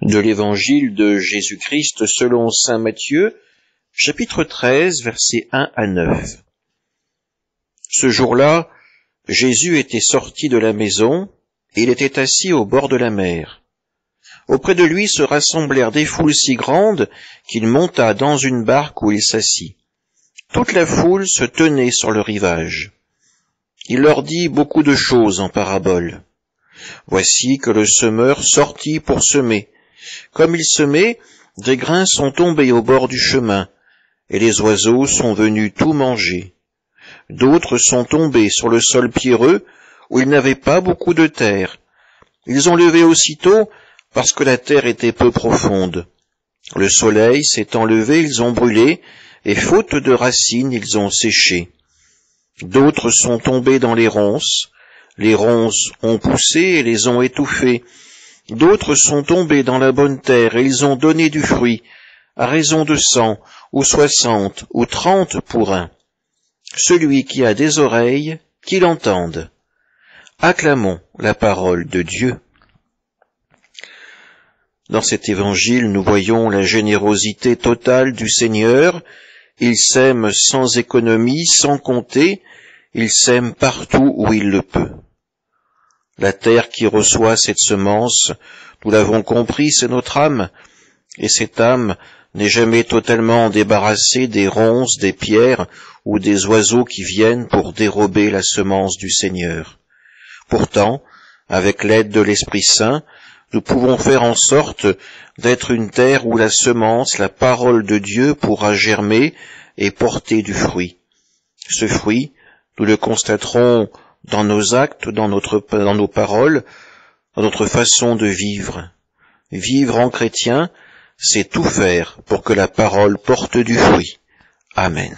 De l'Évangile de Jésus-Christ selon saint Matthieu, chapitre 13, versets 1 à 9. Ce jour-là, Jésus était sorti de la maison, et il était assis au bord de la mer. Auprès de lui se rassemblèrent des foules si grandes qu'il monta dans une barque où il s'assit. Toute la foule se tenait sur le rivage. Il leur dit beaucoup de choses en paraboles. Voici que le semeur sortit pour semer. Comme il semait, des grains sont tombés au bord du chemin, et les oiseaux sont venus tout manger. D'autres sont tombés sur le sol pierreux, où il n'avait pas beaucoup de terre. Ils ont levé aussitôt, parce que la terre était peu profonde. Le soleil s'étant levé, ils ont brûlé, et faute de racines, ils ont séché. D'autres sont tombés dans les ronces ont poussé et les ont étouffés. D'autres sont tombés dans la bonne terre, et ils ont donné du fruit, à raison de 100, ou 60, ou 30 pour un. Celui qui a des oreilles, qu'il entende. Acclamons la parole de Dieu. Dans cet évangile, nous voyons la générosité totale du Seigneur. Il sème sans économie, sans compter. Il sème partout où il le peut. La terre qui reçoit cette semence, nous l'avons compris, c'est notre âme. Et cette âme n'est jamais totalement débarrassée des ronces, des pierres ou des oiseaux qui viennent pour dérober la semence du Seigneur. Pourtant, avec l'aide de l'Esprit Saint, nous pouvons faire en sorte d'être une terre où la semence, la parole de Dieu, pourra germer et porter du fruit. Ce fruit, nous le constaterons dans nos actes, dans nos paroles, dans notre façon de vivre. Vivre en chrétien, c'est tout faire pour que la parole porte du fruit. Amen.